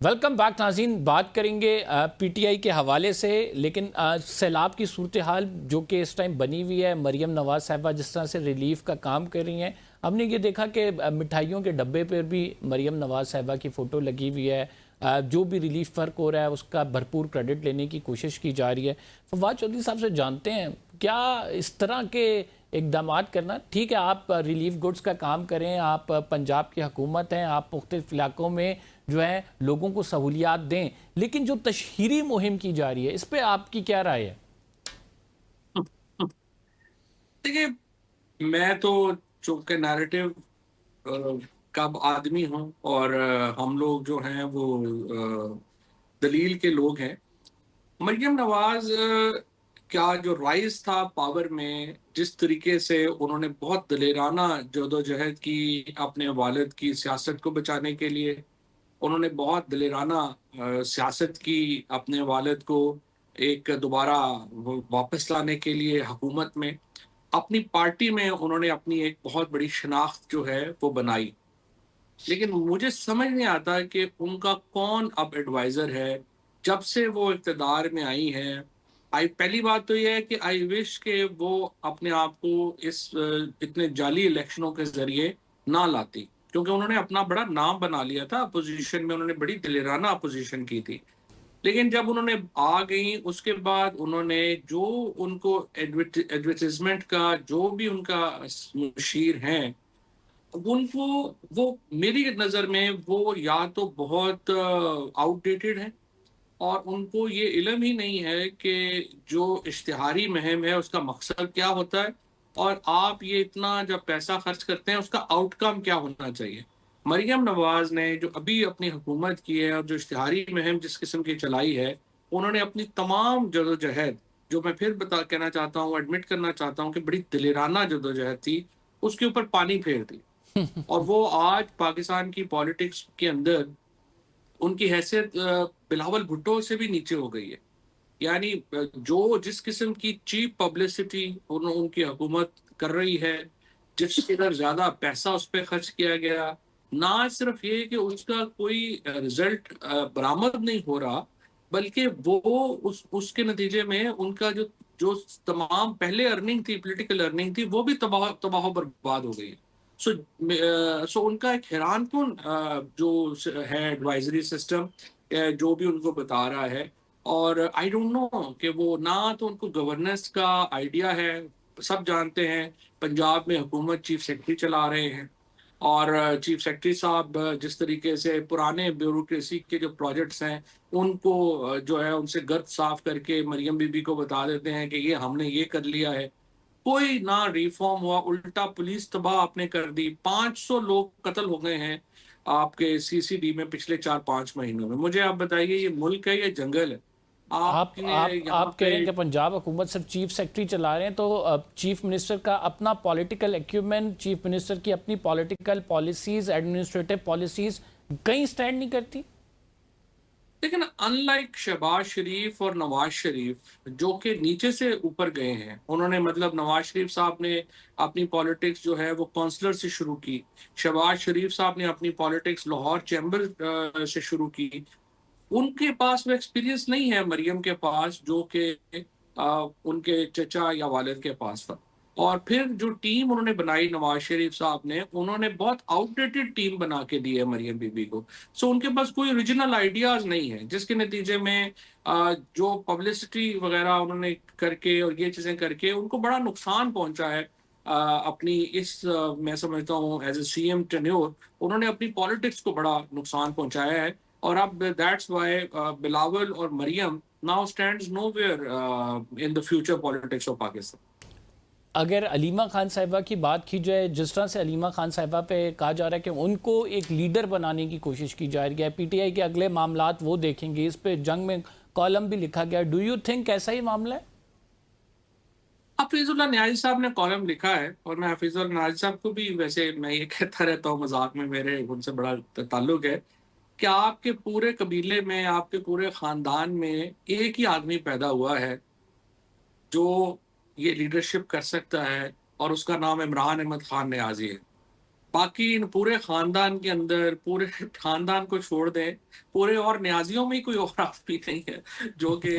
Welcome back नाज़रीन। बात करेंगे पीटीआई के हवाले से, लेकिन सैलाब की सूरत हाल जो कि इस टाइम बनी हुई है, मरियम नवाज साहिबा जिस तरह से रिलीफ का काम कर रही हैं, हमने ये देखा कि मिठाइयों के डब्बे पर भी मरियम नवाज साहिबा की फ़ोटो लगी हुई है। जो भी रिलीफ वर्क हो रहा है उसका भरपूर क्रेडिट लेने की कोशिश की जा रही है। फवाद चौधरी साहब से जानते हैं, क्या इस तरह के इकदाम करना ठीक है? आप रिलीफ गुड्स का काम करें, आप पंजाब की हुकूमत हैं, आप मुख्तलिफ इलाकों में जो है लोगों को सहूलियात दें, लेकिन जो तशहीरी मुहिम की जा रही है इस पर आपकी क्या राय है? देखिए, मैं तो चूंकि नैरेटिव का आदमी हूँ और हम लोग जो हैं वो दलील के लोग हैं। मरियम नवाज का जो राइज था पावर में, जिस तरीके से उन्होंने बहुत दलेराना जदोजहद की अपने वालिद की सियासत को बचाने के लिए, उन्होंने बहुत दलेराना सियासत की अपने वालिद को एक दोबारा वापस लाने के लिए हुकूमत में, अपनी पार्टी में उन्होंने अपनी एक बहुत बड़ी शनाख्त जो है वो बनाई। लेकिन मुझे समझ नहीं आता कि उनका कौन अब एडवाइजर है जब से वो इक़्तिदार में आई हैं। आई पहली बात तो ये है कि आई विश कि वो अपने आप को इस इतने जाली इलेक्शनों के ज़रिए ना लाती, क्योंकि उन्होंने अपना बड़ा नाम बना लिया था अपोज़िशन में, उन्होंने बड़ी दिलेराना अपोज़िशन की थी। लेकिन जब उन्होंने आ गई उसके बाद उन्होंने जो उनको एडवर्टाइज़मेंट का जो भी उनका मुशीर हैं, उनको वो मेरी नज़र में वो या तो बहुत आउटडेटेड है और उनको ये इल्म ही नहीं है कि जो इश्तिहारी मुहिम है उसका मकसद क्या होता है और आप ये इतना जब पैसा खर्च करते हैं उसका आउटकम क्या होना चाहिए। मरियम नवाज ने जो अभी अपनी हुकूमत की है और जो इश्तिहारी मुहिम जिस किस्म की चलाई है, उन्होंने अपनी तमाम जदोजहद, जो मैं फिर बता कहना चाहता हूँ, एडमिट करना चाहता हूँ कि बड़ी दिलेराना जदोजहद थी, उसके ऊपर पानी फेर दी। और वो आज पाकिस्तान की पॉलिटिक्स के अंदर उनकी हैसियत बिलावल भुट्टो से भी नीचे हो गई है। यानी जो जिस किस्म की चीप पब्लिसिटी उनकी हुकूमत कर रही है, जिस कदर ज़्यादा पैसा उस पे खर्च किया गया, ना सिर्फ ये कि उसका कोई रिज़ल्ट बरामद नहीं हो रहा, बल्कि वो उस उसके नतीजे में उनका जो जो तमाम पहले अर्निंग थी, पॉलिटिकल अर्निंग थी, वो भी तबाह तबाह बर्बाद हो गई है। सो उनका एक हैरानकुन जो है एडवाइजरी सिस्टम, जो भी उनको बता रहा है। और आई डोंट नो कि वो ना तो उनको गवर्नेंस का आइडिया है। सब जानते हैं पंजाब में हुकूमत चीफ सेक्रेटरी चला रहे हैं और चीफ सेक्रेटरी साहब जिस तरीके से पुराने ब्यूरोक्रेसी के जो प्रोजेक्ट्स हैं उनको जो है उनसे गर्द साफ करके मरियम बीबी को बता देते हैं कि ये हमने ये कर लिया है। कोई ना रिफॉर्म हुआ, उल्टा पुलिस तबाह आपने कर दी। 500 लोग कत्ल हो गए हैं आपके सीसीडी में पिछले 4-5 महीनों में। मुझे आप बताइए, ये मुल्क है या जंगल है? आप आपने आप यहाँ आप कह पे रहे हैं कि पंजाब हुकूमत सिर्फ चीफ सेक्रेटरी चला रहे हैं, तो चीफ मिनिस्टर का अपना पॉलिटिकल एक्यूमेंट, चीफ मिनिस्टर की अपनी पॉलिटिकल पॉलिसीज, एडमिनिस्ट्रेटिव पॉलिसीज कहीं स्टैंड नहीं करती? लेकिन अनलाइक शहबाज शरीफ और नवाज शरीफ जो कि नीचे से ऊपर गए हैं, उन्होंने मतलब नवाज शरीफ साहब ने अपनी पॉलिटिक्स जो है वो काउंसलर से शुरू की। शहबाज शरीफ साहब ने अपनी पॉलिटिक्स लाहौर चैम्बर से शुरू की। उनके पास वो एक्सपीरियंस नहीं है मरियम के पास जो कि उनके चचा या वालिद के पास था। और फिर जो टीम उन्होंने बनाई नवाज शरीफ साहब ने, उन्होंने बहुत आउटडेटेड टीम बना के दी है मरियम बीबी को। सो उनके पास कोई ओरिजिनल आइडियाज नहीं है, जिसके नतीजे में जो पब्लिसिटी वगैरह उन्होंने करके और ये चीजें करके उनको बड़ा नुकसान पहुंचा है। अपनी इस मैं समझता हूँ एज ए सीएम टेन्योर उन्होंने अपनी पॉलिटिक्स को बड़ा नुकसान पहुंचाया है। और अब दैट्स व्हाई बिलावल और Maryam now stands nowhere in the future politics of Pakistan. अगर अलीमा खान साहिबा की बात की जाए, जिस तरह से अलीमा खान साहिबा पे कहा जा रहा है कि उनको एक लीडर बनाने की कोशिश की जा रही है, पीटीआई के अगले मामलात वो देखेंगे, इस पे जंग में कॉलम भी लिखा गया। डू यू थिंक ऐसा ही मामला है? हफीजुल्लाह न्याजी साहब ने कॉलम लिखा है और मैं हफीजुल्लाह न्याजी साहब को भी वैसे मैं ये कहता रहता हूँ मजाक में, मेरे उनसे बड़ा ताल्लुक है कि आपके पूरे कबीले में, आपके पूरे खानदान में एक ही आदमी पैदा हुआ है जो ये लीडरशिप कर सकता है और उसका नाम इमरान अहमद खान नियाजी है। बाकी इन पूरे खानदान के अंदर पूरे खानदान को छोड़ दें, पूरे और न्याजियों में ही कोई और आदमी नहीं है जो कि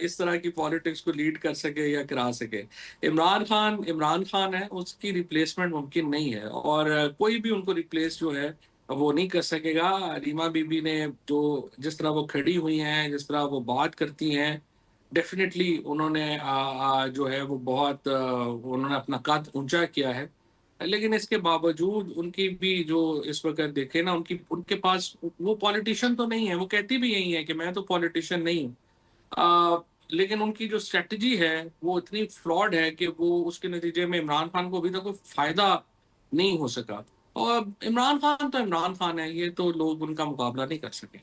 इस तरह की पॉलिटिक्स को लीड कर सके या करा सके। इमरान खान है, उसकी रिप्लेसमेंट मुमकिन नहीं है, और कोई भी उनको रिप्लेस जो है वो नहीं कर सकेगा। रीमा बीबी ने जो जिस तरह वो खड़ी हुई हैं, जिस तरह वो बात करती हैं, डेफिनेटली उन्होंने जो है वो बहुत उन्होंने अपना कद ऊंचा किया है। लेकिन इसके बावजूद उनकी भी जो इस वक्त देखे ना, उनकी उनके पास वो पॉलिटिशियन तो नहीं है। वो कहती भी यही है कि मैं तो पॉलिटिशियन नहीं हूँ। लेकिन उनकी जो स्ट्रेटजी है वो इतनी फ्लॉड है कि वो उसके नतीजे में इमरान खान को अभी तक कोई फायदा नहीं हो सका। और इमरान खान तो इमरान खान है, ये तो लोग उनका मुकाबला नहीं कर सके।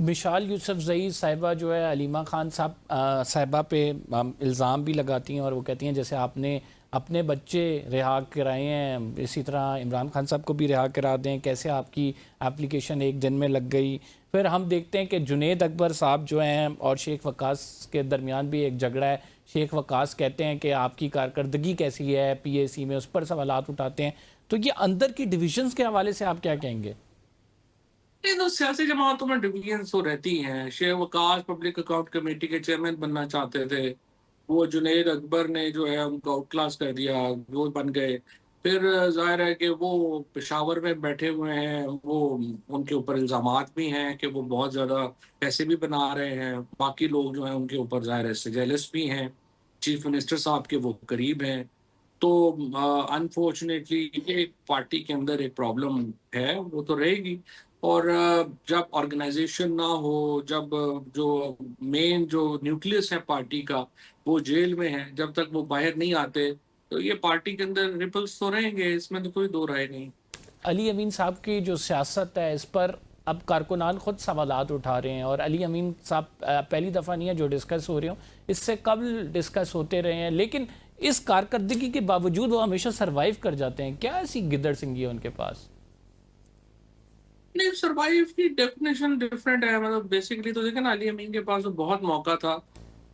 मिशाल यूसुफजई साहिबा जो है अलीमा खान साहिबा पे इल्ज़ाम भी लगाती हैं और वो कहती हैं जैसे आपने अपने बच्चे रिहा कराए हैं, इसी तरह इमरान खान साहब को भी रिहा करा दें, कैसे आपकी एप्लीकेशन एक दिन में लग गई। फिर हम देखते हैं कि जुनेद अकबर साहब जो हैं और शेख वकास के दरमियान भी एक झगड़ा है। शेख वकास कहते हैं कि आपकी कारकर्दगी कैसी है PAC में, उस पर सवालात उठाते हैं। तो ये अंदर की डिविजन्स के हवाले से आप क्या कहेंगे? नहीं, तो सियासी जमातों में डिवीजन तो रहती हैं। Sheikh Waqas public account committee के चेयरमैन बनना चाहते थे, वो जुनैद अकबर ने जो है उनको आउट क्लास कर दिया, वो बन गए। फिर जाहिर है कि वो पेशावर में बैठे हुए हैं, वो उनके ऊपर इल्जामात भी हैं कि वो बहुत ज़्यादा पैसे भी बना रहे हैं। बाकी लोग जो हैं उनके ऊपर जाहिर है जेलस भी हैं, चीफ मिनिस्टर साहब के वो करीब हैं। तो अनफॉर्चुनेटली ये पार्टी के अंदर एक प्रॉब्लम है, वो तो रहेगी। और जब ऑर्गेनाइजेशन ना हो, जब जो मेन जो न्यूक्लियस है पार्टी का वो जेल में है, जब तक वो बाहर नहीं आते, तो ये पार्टी के अंदर रिपल्स तो रहेंगे, इसमें तो कोई दो राय नहीं। अली अमीन साहब की जो सियासत है इस पर अब कारकुनान खुद सवालात उठा रहे हैं, और अली अमीन साहब पहली दफ़ा नहीं है जो डिस्कस हो रहे हो, इससे कबल डिस्कस होते रहे हैं, लेकिन इस कारकर्दगी के बावजूद वो हमेशा सरवाइव कर जाते हैं। क्या ऐसी गिद्दड़ सिंगी है उनके पास? नहीं, सरवाइव की डेफिनेशन डिफरेंट है। मतलब बेसिकली तो देखे ना, अली अमीन के पास तो बहुत मौका था।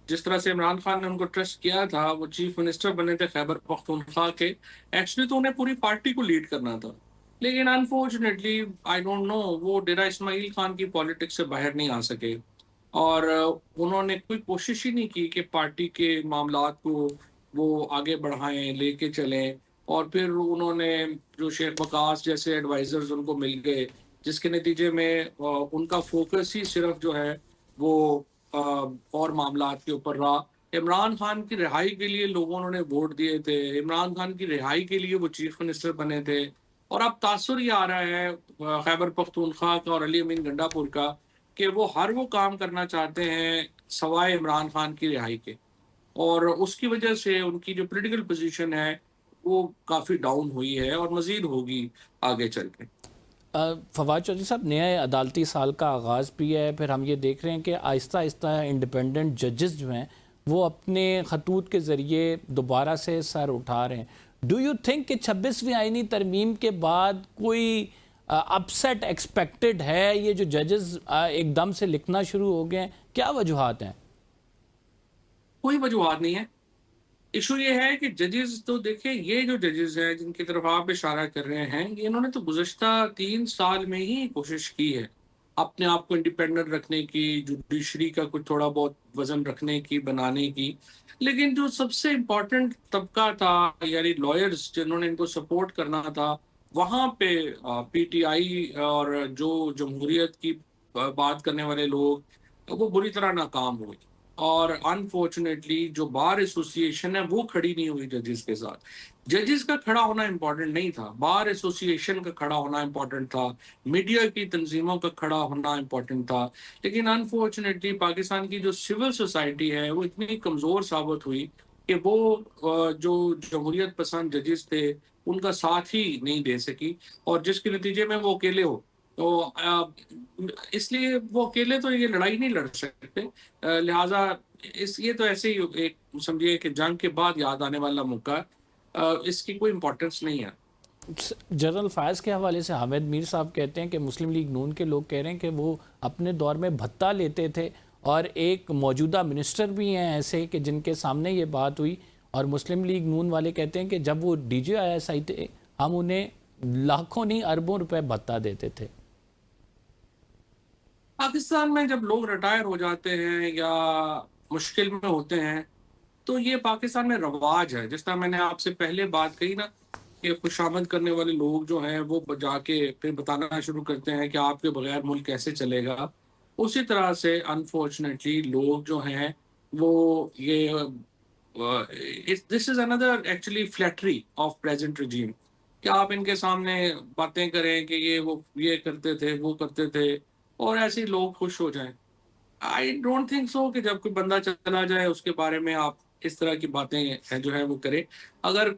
जिस तरह से इमरान खान ने उनको ट्रस्ट किया था, वो चीफ मिनिस्टर बने थे खैबर पख्तूनख्वा के। एक्चुअली तो उन्हें पूरी पार्टी को लीड करना था, लेकिन अनफॉर्चुनेटली आई डोंट नो, वो डेरा इस्माइल खान की पॉलिटिक्स से बाहर नहीं आ सके। और उन्होंने कोई कोशिश ही नहीं की कि पार्टी के मामलात को वो आगे बढ़ाएं, लेके चलें। और फिर उन्होंने जो शेख वकास जैसे एडवाइजर्स उनको मिल गए, जिसके नतीजे में उनका फोकस ही सिर्फ जो है वो अ, और मामलात के ऊपर रहा। इमरान खान की रिहाई के लिए लोगों ने वोट दिए थे, इमरान खान की रिहाई के लिए वो चीफ मिनिस्टर बने थे। और अब तासुर ये आ रहा है खैबर पख्तूनख्वा का और अली अमीन गंडापुर का, कि वो हर वो काम करना चाहते हैं सवाए इमरान खान की रिहाई के। और उसकी वजह से उनकी जो पॉलिटिकल पोजीशन है वो काफ़ी डाउन हुई है और मज़ीद होगी आगे चल के। फवाद चौधरी साहब, नया अदालती साल का आगाज़ भी है, फिर हम ये देख रहे हैं कि आहिस्ता आहिस्ता इंडिपेंडेंट जजेस जो हैं वो अपने खतूत के ज़रिए दोबारा से सर उठा रहे हैं। डू यू थिंक कि 26वीं आईनी तरमीम के बाद कोई अपसेट एक्सपेक्टेड है? ये जो जजेस एकदम से लिखना शुरू हो गए हैं, क्या वजूहात हैं? कोई वजूहत नहीं है। इशू ये है कि जजेस तो देखिए, ये जो जजेस हैं जिनकी तरफ आप इशारा कर रहे हैं, ये इन्होंने तो गुज़श्ता 3 साल में ही कोशिश की है अपने आप को इंडिपेंडेंट रखने की, जुडिशरी का कुछ थोड़ा बहुत वजन रखने की, बनाने की। लेकिन जो सबसे इम्पोर्टेंट तबका था, यानी लॉयर्स जिन्होंने इनको सपोर्ट करना था, वहाँ पे PTI और जो जमहूरियत की बात करने वाले लोग वो बुरी तरह नाकाम हुए। और अनफॉर्चुनेटली जो बार एसोसिएशन है वो खड़ी नहीं हुई जजेस के साथ। जजेस का खड़ा होना इंपॉर्टेंट नहीं था, बार एसोसिएशन का खड़ा होना इंपॉर्टेंट था, मीडिया की तंजीमों का खड़ा होना इंपॉर्टेंट था। लेकिन अनफॉर्चुनेटली पाकिस्तान की जो सिविल सोसाइटी है वो इतनी कमज़ोर साबित हुई कि वो जो जमहूरियत पसंद जजेस थे उनका साथ ही नहीं दे सकी, और जिसके नतीजे में वो अकेले हो। तो इसलिए वो अकेले तो ये लड़ाई नहीं लड़ सकते। लिहाजा इस ये तो ऐसे ही एक समझिए कि जंग के बाद याद आने वाला मौका है। इसकी कोई इम्पोर्टेंस नहीं है। जनरल फायज़ के हवाले से हामिद मीर साहब कहते हैं कि मुस्लिम लीग नून के लोग कह रहे हैं कि वो अपने दौर में भत्ता लेते थे, और एक मौजूदा मिनिस्टर भी हैं ऐसे कि जिनके सामने ये बात हुई, और मुस्लिम लीग नून वाले कहते हैं कि जब वो DGISI थे हम उन्हें लाखों नहीं अरबों रुपए भत्ता देते थे। पाकिस्तान में जब लोग रिटायर हो जाते हैं या मुश्किल में होते हैं, तो ये पाकिस्तान में रवाज है। जिस तरह मैंने आपसे पहले बात कही ना, कि खुशामद करने वाले लोग जो हैं वो जाके फिर बताना शुरू करते हैं कि आपके बगैर मुल्क कैसे चलेगा। उसी तरह से अनफॉर्चुनेटली लोग जो हैं वो ये this is another actually flattery of present regime, कि आप इनके सामने बातें करें कि ये वो ये करते थे वो करते थे और ऐसे ही लोग खुश हो जाएं। आई डोंट थिंक सो कि जब कोई बंदा चला जाए उसके बारे में आप इस तरह की बातें हैं जो है वो करें। अगर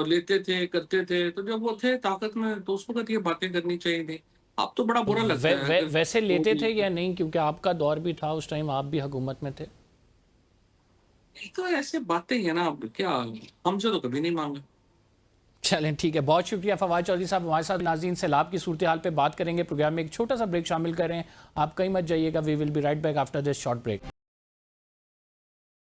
लेते थे करते थे तो जब वो थे ताकत में तो उस वक्त ये बातें करनी चाहिए थी। अब तो बड़ा बुरा लगता है अगर वैसे वो लेते भी। थे या नहीं, क्योंकि आपका दौर भी था उस टाइम, आप भी हुकूमत में थे। तो ऐसे बातें हैं ना, अब क्या, हमसे तो कभी नहीं मांगा। चलें ठीक है, बहुत शुक्रिया फवाद चौधरी साहब हमारे साथ। नाज़रीन, सैलाब की सूरत हाल पे बात करेंगे प्रोग्राम में, एक छोटा सा ब्रेक शामिल कर रहे हैं। आप कहीं मत जाइएगा, we will be right back after this short break.